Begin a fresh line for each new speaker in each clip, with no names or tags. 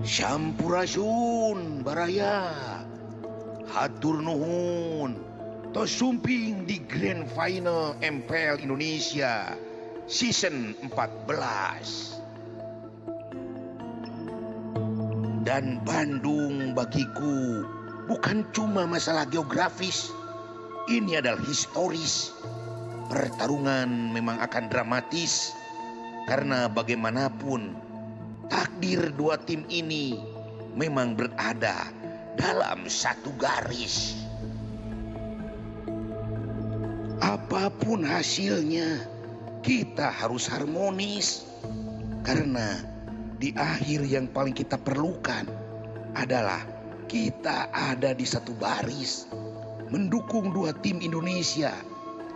Sampurasun baraya, hatur nuhun, tos sumping di Grand Final MPL Indonesia Season 14. Dan Bandung bagiku bukan cuma masalah geografis, ini adalah historis. Pertarungan memang akan dramatis, karena bagaimanapun takdir dua tim ini memang berada dalam satu garis. Apapun hasilnya, kita harus harmonis, karena di akhir yang paling kita perlukan adalah kita ada di satu baris mendukung dua tim Indonesia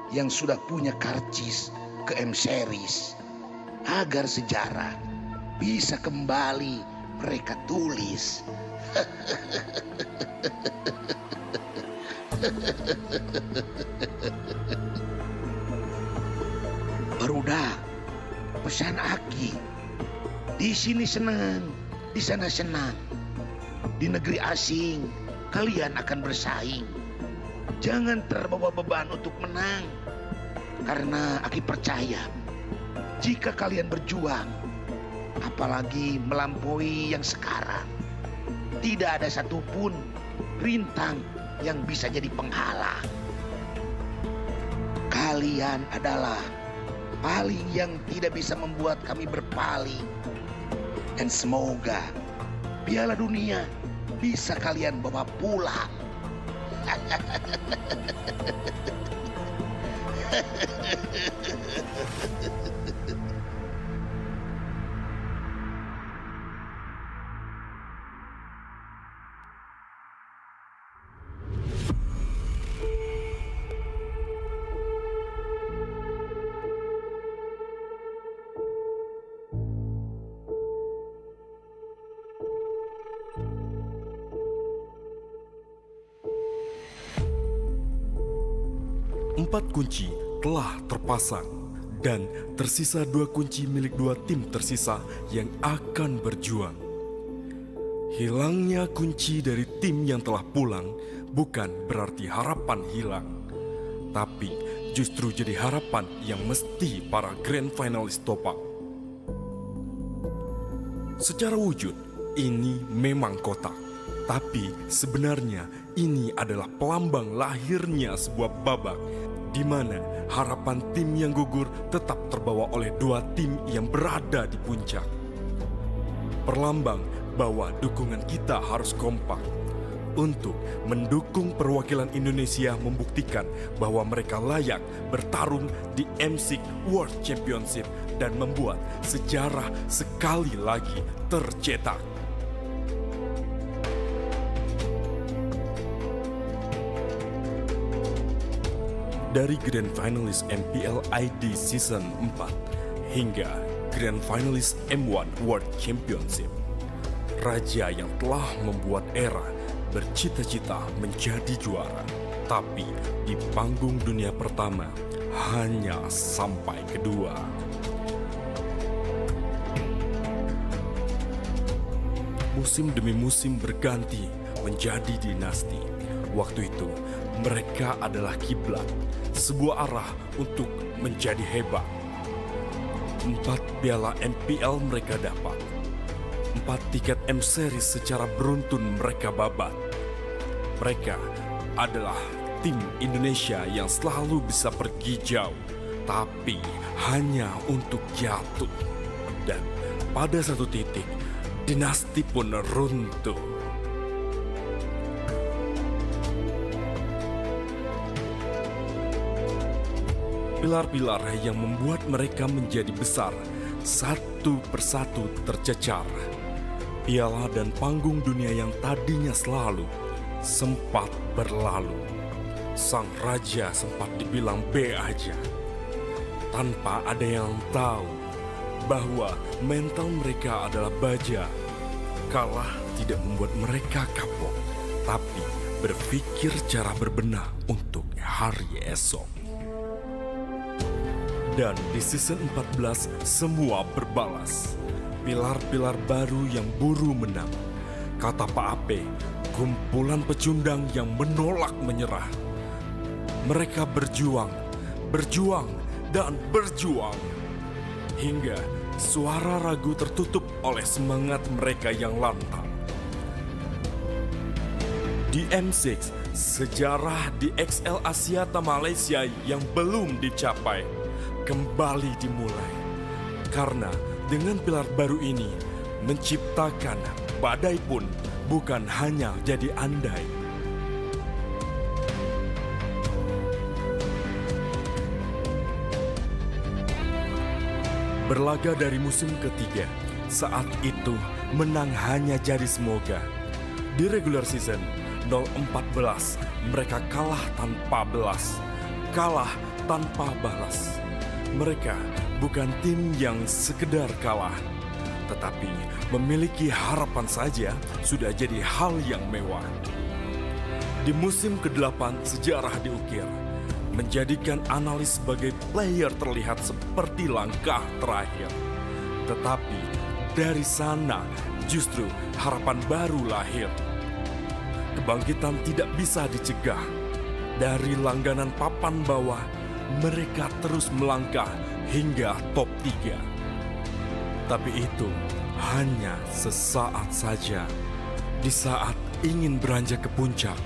yang sudah punya karcis ke M-Series, agar sejarah bisa kembali mereka tulis. Barudak, pesan Aki. Di sini senang, di sana senang. Di negeri asing, kalian akan bersaing. Jangan terbawa beban untuk menang. Karena Aki percaya, jika kalian berjuang, apalagi melampaui yang sekarang, tidak ada satupun rintang yang bisa jadi penghalang. Kalian adalah paling yang tidak bisa membuat kami berpaling. Dan semoga Piala Dunia bisa kalian bawa pulang.
Empat kunci telah terpasang dan tersisa dua kunci milik dua tim tersisa yang akan berjuang. Hilangnya kunci dari tim yang telah pulang bukan berarti harapan hilang, tapi justru jadi harapan yang mesti para grand finalis topang. Secara wujud, ini memang kotak, tapi sebenarnya ini adalah pelambang lahirnya sebuah babak di mana harapan tim yang gugur tetap terbawa oleh dua tim yang berada di puncak. Perlambang bahwa dukungan kita harus kompak untuk mendukung perwakilan Indonesia membuktikan bahwa mereka layak bertarung di MSIC World Championship dan membuat sejarah sekali lagi tercetak. Dari Grand Finalist MPL ID Season 4 hingga Grand Finalist M1 World Championship, raja yang telah membuat era bercita-cita menjadi juara, tapi di panggung dunia pertama hanya sampai kedua. Musim demi musim berganti menjadi dinasti. Waktu itu mereka adalah kiblat, sebuah arah untuk menjadi hebat. 4 piala MPL mereka dapat. 4 tiket M-Series secara beruntun mereka babat. Mereka adalah tim Indonesia yang selalu bisa pergi jauh, tapi hanya untuk jatuh. Dan pada satu titik, dinasti pun runtuh. Pilar-pilar yang membuat mereka menjadi besar satu persatu tercecar. Piala dan panggung dunia yang tadinya selalu sempat berlalu. Sang raja sempat dibilang B aja, tanpa ada yang tahu bahwa mental mereka adalah baja. Kalah tidak membuat mereka kapok, tapi berpikir cara berbenah untuk hari esok. Dan di season 14 semua berbalas. pilar-pilar baru yang buru menang. Kata Pak Ape, kumpulan pecundang yang menolak menyerah. Mereka berjuang, berjuang, dan berjuang. Hingga suara ragu tertutup oleh semangat mereka yang lantang. Di M6, sejarah di XL Asiata Malaysia yang belum dicapai kembali dimulai. Karena dengan pilar baru ini menciptakan badai pun bukan hanya jadi andai. Berlaga dari musim ketiga, saat itu menang hanya jadi semoga. Di regular season 0-14, mereka kalah tanpa belas, kalah tanpa balas. Mereka bukan tim yang sekedar kalah, tetapi memiliki harapan saja sudah jadi hal yang mewah. Di musim ke-8 sejarah diukir, menjadikan analis sebagai player terlihat seperti langkah terakhir. Tetapi dari sana justru harapan baru lahir. Kebangkitan tidak bisa dicegah. Dari langganan papan bawah, mereka terus melangkah hingga top 3. Tapi itu hanya sesaat saja. Di saat ingin beranjak ke puncak,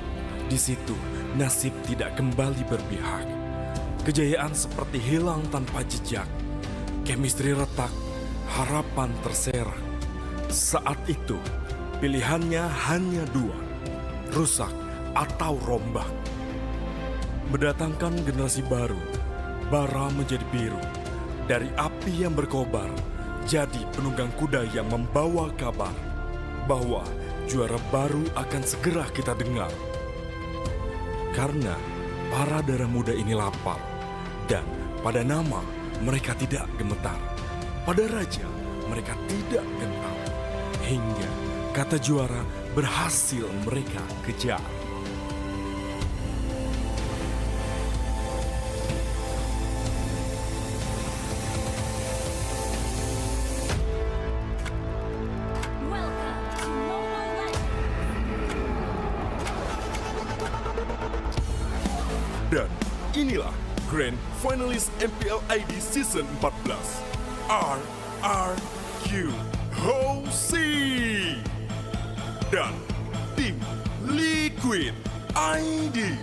di situ nasib tidak kembali berpihak. Kejayaan seperti hilang tanpa jejak. Chemistry retak, harapan terserak. Saat itu, pilihannya hanya 2, rusak atau rombak. Mendatangkan generasi baru, bara menjadi biru. Dari api yang berkobar, jadi penunggang kuda yang membawa kabar bahwa juara baru akan segera kita dengar. Karena para darah muda ini lapar, dan pada nama mereka tidak gemetar. Pada raja mereka tidak gentar. Hingga kata juara berhasil mereka kejar. Dan inilah Grand Finalist MPL ID Season 14, RRQ Hosi dan tim Liquid ID.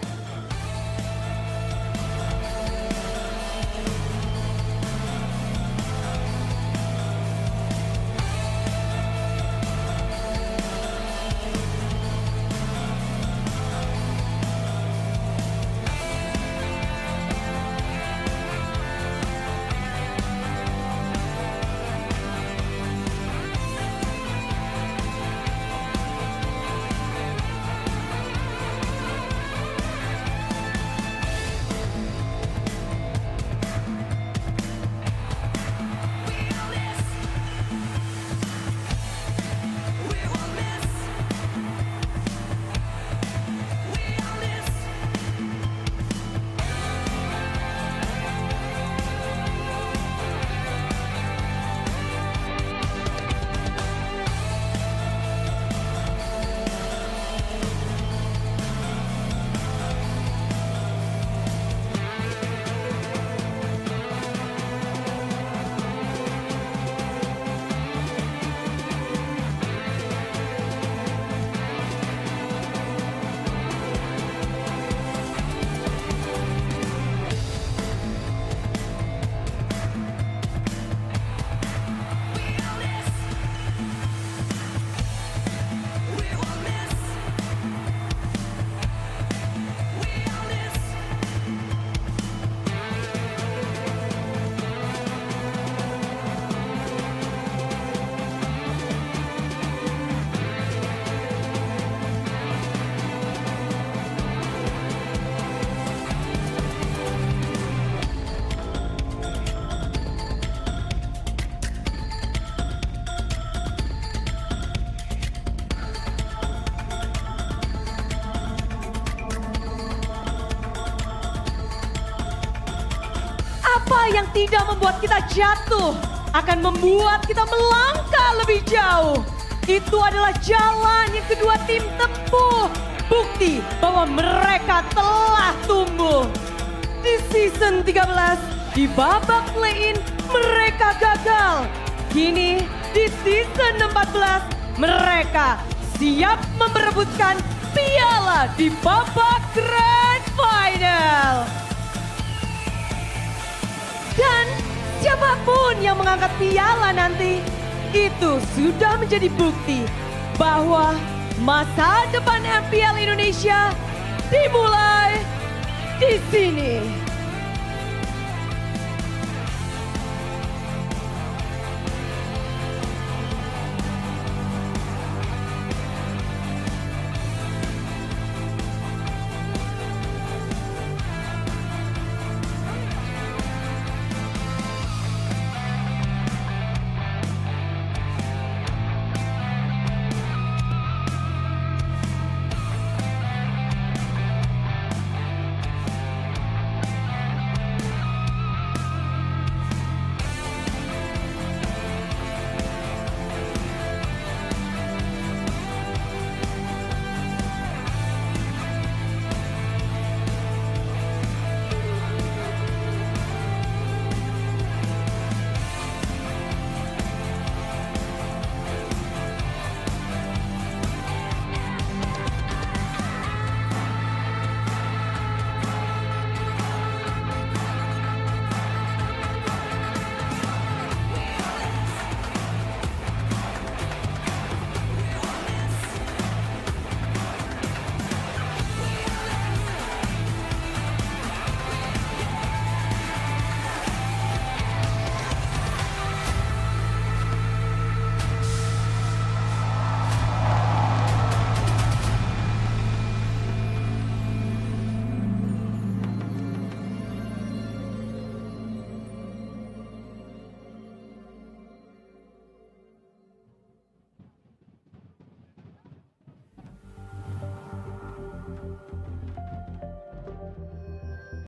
Apa yang tidak membuat kita jatuh? akan membuat kita melangkah lebih jauh. Itu adalah jalan yang kedua tim tempuh. Bukti bahwa mereka telah tumbuh. Di season 13, di babak play-in mereka gagal. Kini di season 14 mereka siap memperebutkan piala di babak grand final. Dan siapapun yang mengangkat piala nanti, itu sudah menjadi bukti bahwa masa depan MPL Indonesia dimulai di sini.